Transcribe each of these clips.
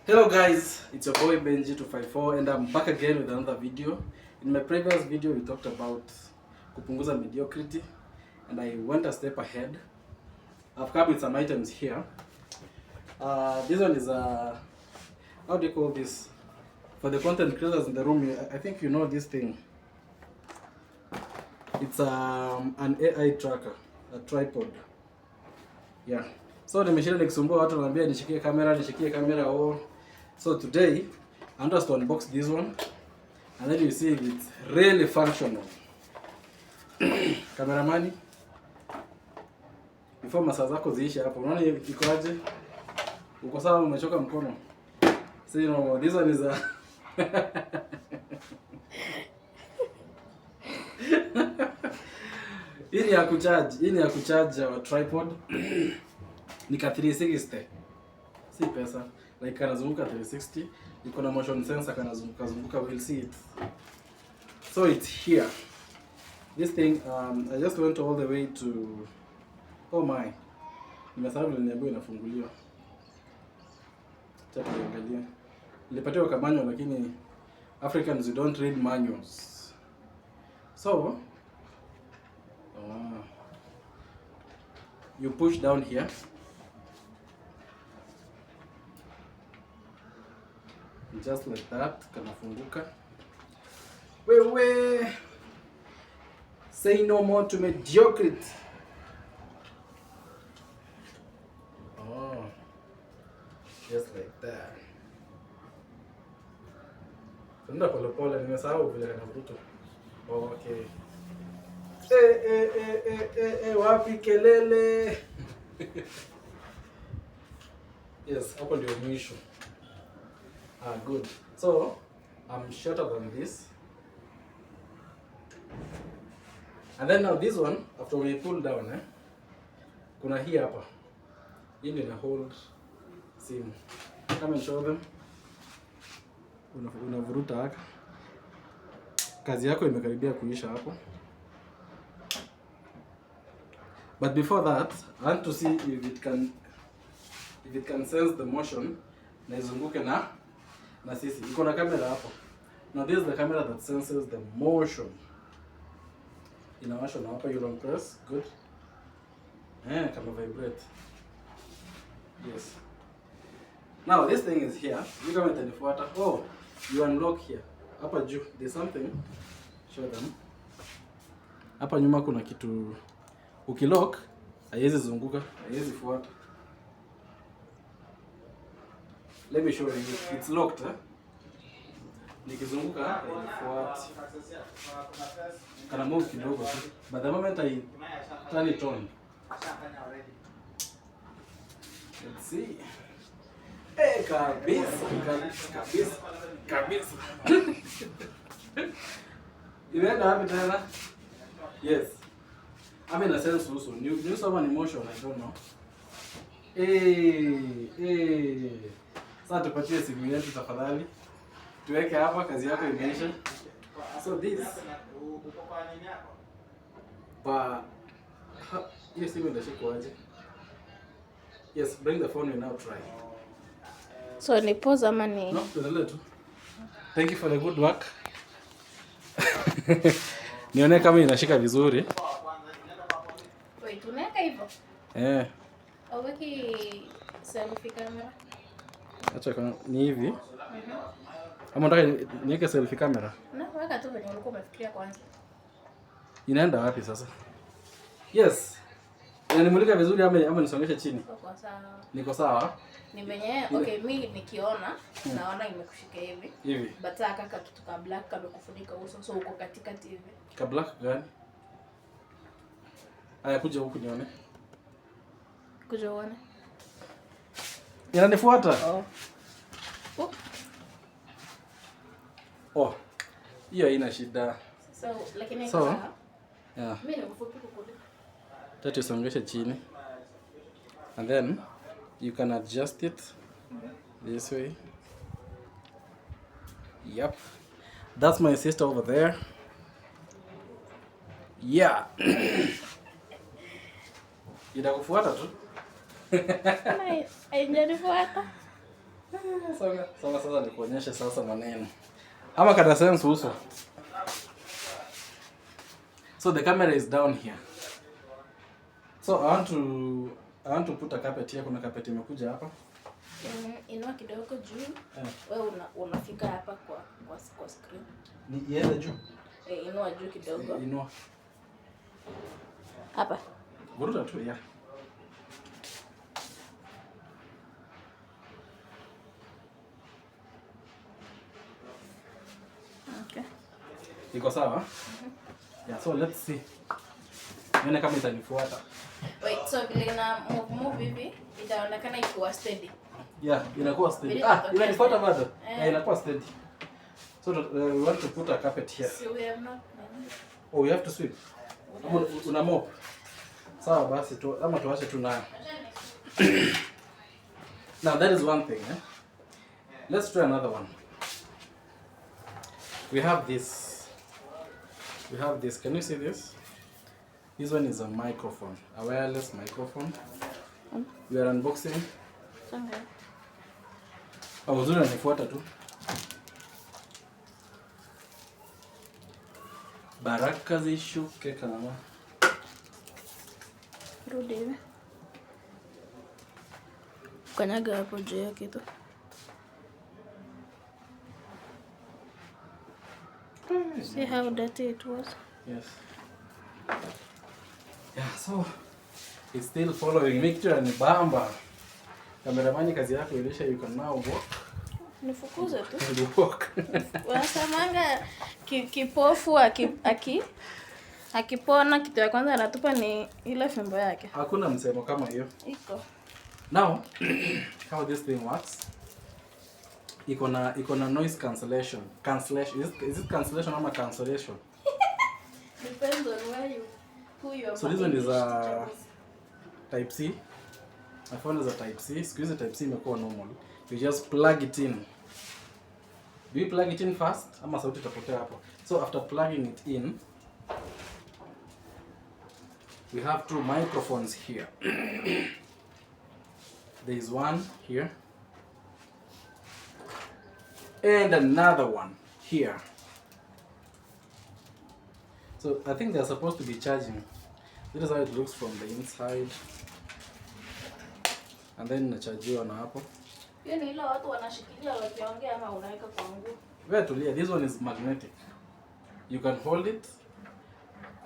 Hello guys, it's your boy Benji254 and I'm back again with another video. In my previous video we talked about kupunguza mediocrity and I went a step ahead. I've come with some items here. This one is how do you call this? For the content creators in the room, I think you know this thing. It's an AI tracker, a tripod. Yeah. So nimeshinda nikisumbua watu wananiambia nishikie kamera So today I want us to unbox this one and then you see it's really functional. Cameraman, before masaa zako ziishe hapo, unaona iko aje? Uko sawa, umechoka mkono? So you know, this one is a hii ni ya kucharge our tripod. Nika 360. Si pesa. Like kanazunguka 360. Iko na motion sensor kanazunguka, we'll see it. So it's here. This thing I just went all the way to oh my. Nimesahau niliambiwa inafunguliwa. Acha tuangalie. Nilipatiwa kama manual lakini Africans we don't read manuals. So you push down here. Just like that, kanafunguka. Wewe, say no more to mediocrity. Oh, just like that. Nenda pole nimesahau vile kanavuta. Okay. Wapi kelele? Yes, hapo ndio mwisho. Good. So, I'm shorter than this. And then now this one, after we pull down, kuna hii hapa. Hii ndio ina hold simu. Come and show them. Unavuruta haka. Kazi yako imekaribia kuisha hapo. But before that, I want to see if it can sense the motion na izunguke na sisi. Iko na camera hapo. Now this is the camera that senses the motion. Inawasha na hapa, you don't press. Good. Kama vibrate. Yes. Now this thing is here. You kama itanifuata. Oh, you unlock here. Hapa juu there's something. Show them. Hapa nyuma kuna kitu. Ukilock haiwezi zunguka, haiwezi fuata. Let me show you. It's locked. Nikizunguka haifuati. Kana move kidogo tu. But the moment I turn it on. Let's see. Kabisa. Imeenda wapi tena? Yes. I mean, a sense also. New someone emotion, I don't know. Sasa tupatie simu yetu tafadhali. Tuweke hapa, kazi yako imeisha. So this. Hiyo simu ndashika aje? Yes, bring the phone and now try. So ni pause ama ni? No, tuendelee tu. Thank you for the good work. Nione kama inashika vizuri. Wait, unaweka hivyo? Aweki selfie camera. Acha kama ni hivi. Ama nataka niweke selfie camera. Na weka tu venye ulikuwa umefikiria kwanza. Inaenda wapi sasa? Yes. Inanimulika vizuri ama nisongeshe chini? Niko sawa. Niko sawa? Ni venye okay, mimi nikiona naona imekushika hivi. Hivi. But kaka kitu ka black kamekufunika uso, so uko katikati hivi. Ka black gani? Aya, kuja huku nione. Kuja uone. Inanifuata? Oh. Hiyo haina shida. So, lakini sawa. Yeah. Mimi nikufupi kukuliko. Tatu songeshe chini. And then you can adjust it this way. Yep. That's my sister over there. Yeah. Itakufuata tu. Haijanifuata. Sasa nikuonyeshe sasa maneno. Ama kada sense uso. So the camera is down here. So I want to put a carpet here. Kuna carpet imekuja hapa. Inua kidogo juu. Wewe unafika hapa kwa screen. Ni iende juu. Inua juu kidogo. Inua. Hapa. Vuruta tu ya. Okay. Iko sawa? Yeah, so let's see. Nione kama itanifuata. Wait, so vile ina move hivi itaonekana iko steady. Yeah, inakuwa steady. Inanifuata bado. Inakuwa steady. So we want to put a carpet here. So we have not. Oh, you have to sweep. Una mop. Sawa basi tu ama tuache tu nayo. Now that is one thing, Let's try another one. We have this. Can you see this? This one is a microphone, a wireless microphone. We are unboxing. Okay. Uzuri anifuata tu. Baraka zishuke kama. Rudi hivi. Kanyaga hapo juu ya kitu. See how dirty it was? Yes. Yeah, so it's still following me and bamba. Kameramani kazi yako ilisha, you can now walk. Nifukuze tu. You walk. Wasamanga kipofu akipona kitu ya kwanza anatupa ni ile fimbo yake. Hakuna msemo kama hiyo. Iko. Now, how this thing works? Iko na noise cancellation. Is it cancellation or cancellation? Depends on who you are. So this one is a type C. My phone is a type C. Squeeze the type C imekuwa normal. You just plug it in. Do you plug it in first? Ama sauti itapotea hapo. So after plugging it in, we have two microphones here. There is one here. And another one here. So I think they're supposed to be charging. This is how it looks from the inside. And then nachajiwa na hapo. Hiyo ni ile watu wanashikilia wakiongea ama unaweka kwa nguo. Wewe tulia, this one is magnetic. You can hold it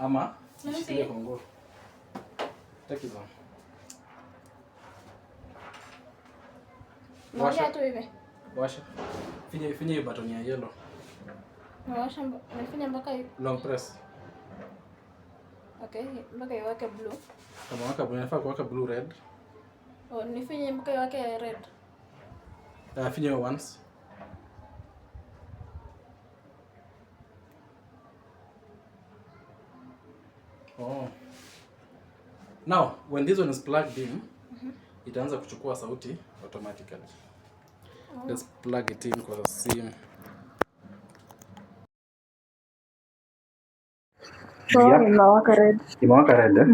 ama ushikilie kwa nguo. Take it on. Washa tu hivi. Washa. Finya hiyo button ya yellow. Washa, nafinya mpaka hivi. Long press. Okay, mpaka iwake blue. Kama waka blue, inafaa kuwaka blue red. Oh, nifinye mpaka iwake red. Finya hiyo once. Oh. Now, when this one is plugged in, itaanza kuchukua sauti automatically. Let's plug it in kwa simu. So, imewaka red. Imewaka red, eh?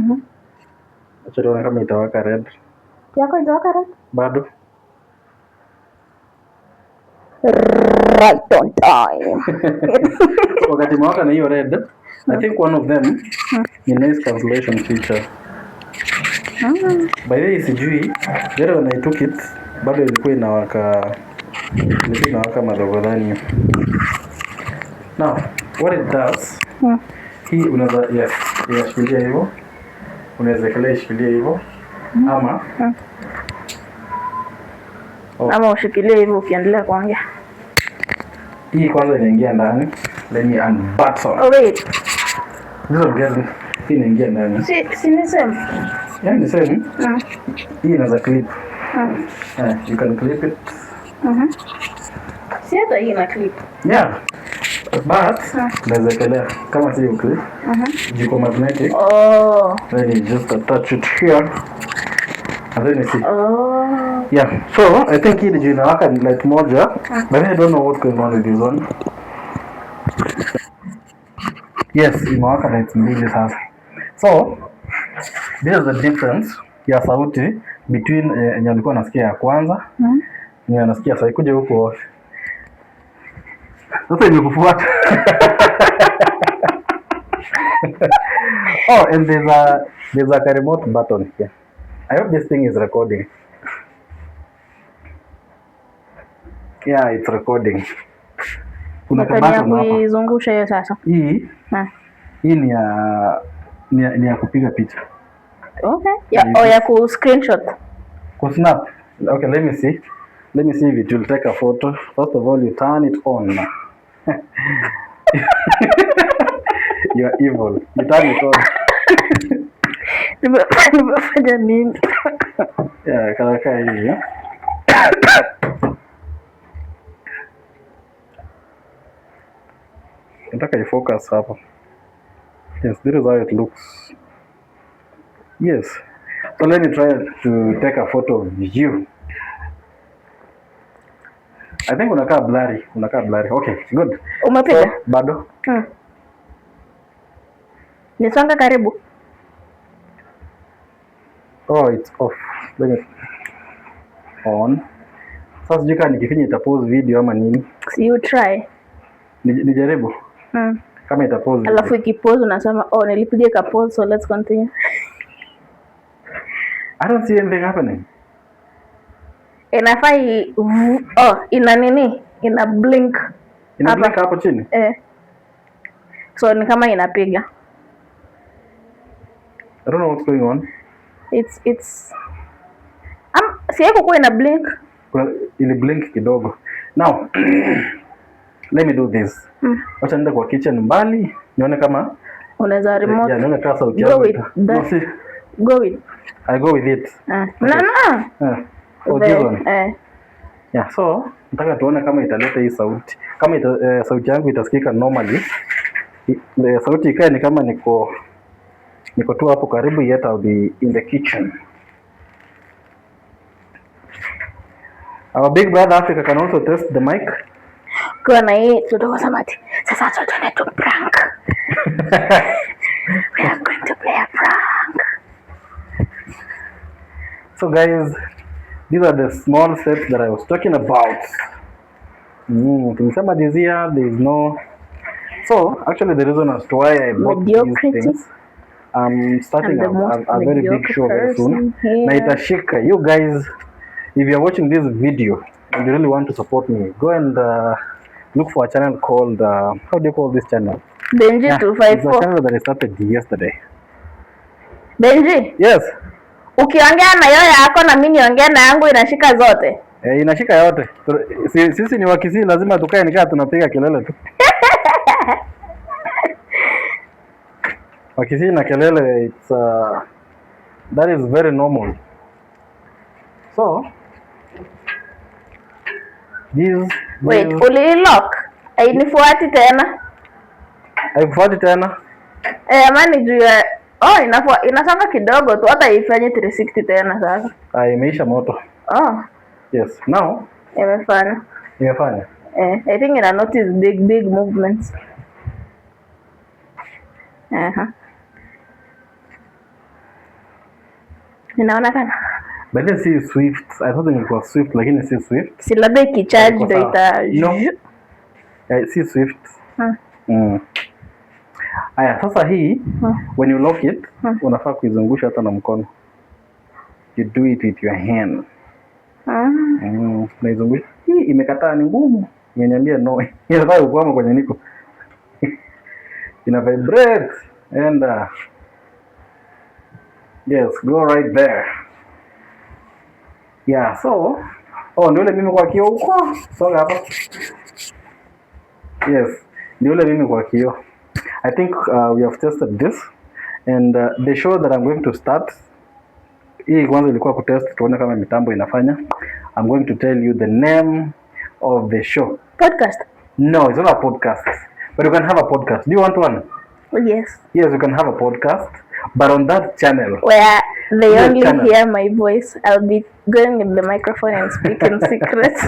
Acha tuone kama itawaka red. Yako itawaka red? Bado. Right on time. Wakati imewaka na hiyo red, I think one of them ni noise cancellation feature. By the way, sijui, jana when I took it, bado ilikuwa inawaka madogodani. Now, what it does, hii unaweza, yes, inashikilia hivyo. Unaweza kile ishikilia hivyo. Ama ama ushikilie hivyo ukiendelea kuongea. Hii kwanza inaingia ndani. Let me unbutton. Oh wait. Ndio gani? Hii inaingia ndani. Si ni same. Yeah, ni same. Hii inaweza clip. You can clip it. Si hata hii ina clip. Yeah. But naweza kelea kama si clip. Jiko magnetic. Oh. Then you just attach it here. And then you see. Oh. Yeah. So I think hii ndio inawaka light moja. But I don't know what's going on with this one. Yes, imewaka light mbili sasa. So this is the difference ya sauti between yenye ulikuwa unasikia ya kwanza Yeah, nasikia sasa kuja huko. Sasa imekufuata. Oh, and there's a remote button here. I hope this thing is recording. Yeah, it's recording. Kuna button ya kuizungusha hiyo sasa. Hii ni ya kupiga picha. Okay. Ya ku screenshot. Ku snap. Okay, let me see if it will take a photo. First of all, you turn it on. You are evil. You turn it on. Nimefanya nini? Yeah, kaka hivi. Nataka ifocus hapa. Yes, this is how it looks. Yes. So let me try to take a photo of you. I think unakaa blurry. Okay, good. Umepiga? So, bado? Nisonga karibu. Oh, it's off. Let me on. Sasa sijui kama nikifinya itapause video ama nini. So you try. Nijaribu. Kama itapause. Alafu ikipause unasema nilipiga ka pause, so let's continue. I don't see anything happening. Inafai ina nini? Ina blink. Ina blink hapo chini? So ni kama inapiga. I don't know what's going on. It's si yako kwa ina blink. Ili blink kidogo. Now let me do this. Wacha nenda kwa kitchen mbali nione kama unaweza remote. Nione kama sauti yangu. Go with. I go with it. No. This one. Yeah, so nataka tuone kama italeta hii sauti. Kama sauti yangu itasikika normally. Sauti ikae ni kama niko tu hapo karibu, yet I'll be in the kitchen. Our big brother Africa can also test the mic. Kwa na hii tutoka samati. Sasa tuende tu prank. We are going to play a prank. So guys, these are the small steps that I was talking about. Tulisema this year there is no. So actually the reason as to why I bought these things, I'm starting a very big show very soon. Na itashika. You guys, if you are watching this video and you really want to support me, go and look for a channel called how do you call this channel? Benji 254. It's a channel that I started yesterday. Benji? Yes. Ukiongea na yoyo yako na mimi niongea na yangu inashika zote. Inashika yote. Sisi ni Wakisii, lazima tukae nikaa tunapiga kelele tu. Wakisii na kelele, it's that is very normal. So wait, ulilock? Hainifuati tena? Haikufuati tena? Mani juu ya inasonga kidogo tu, hata ifanye 360 tena sasa. Imeisha moto. Yes. Now imefanya. I think ina notice big movements. Inaona kana? But let's see Swift. I thought it was Swift, lakini si Swift. Si labda ikicharge ndio ita. No. Si Swift. Aya, sasa hii when you lock it, unafaa kuizungusha hata na mkono. You do it with your hand. Naizungusha. Hii imekataa, ni ngumu. Imeniambia no. Inafaa ukwama kwenye niko. Ina vibrate and yes, go right there. Yeah, so ndio ile mimi kwa kioo huko. Songa hapa. Yes, ndio ile mimi kwa kioo. I think we have tested this and the show that I'm going to start, hii kwanza ilikuwa kutest tuone kama mitambo inafanya. I'm going to tell you the name of the show. Podcast? No, it's not a podcast. But you can have a podcast. Do you want one? Yes. Yes, you can have a podcast. But on that channel, where they only hear my voice, I'll be going in the microphone and speaking secrets.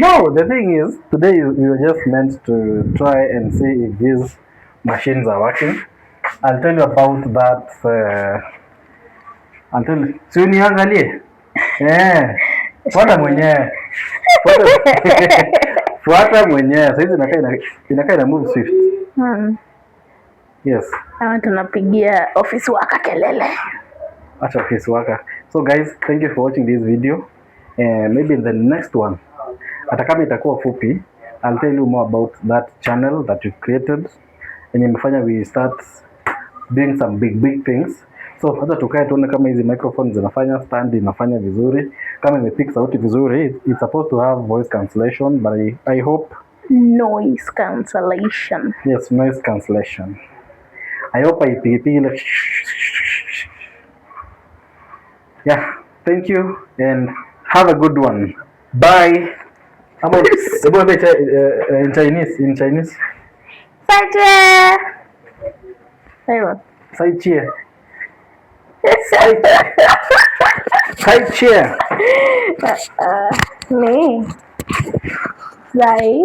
No, the thing is, today we were just meant to try and see if these machines are working. I'll tell you about that. Until soon, Fuata mwenyewe. Fuata mwenyewe. Sasa hizi inakaa ina move swift. Yes. Hawa tunapigia office waka kelele. Acha office waka. So guys, thank you for watching this video. Maybe in the next one, hata kama itakuwa fupi, I'll tell you more about that channel that we've created. And imefanya we start doing some big things. So hata tukae tuone kama hizi microphones zinafanya, stand inafanya vizuri, kama imepick sauti vizuri. It's supposed to have voice cancellation, but I hope Noise cancellation. Yes, noise cancellation. I hope haipigi ile. Yeah, thank you and have a good one. Bye. About in Chinese. Sai cheer. Me. Zai.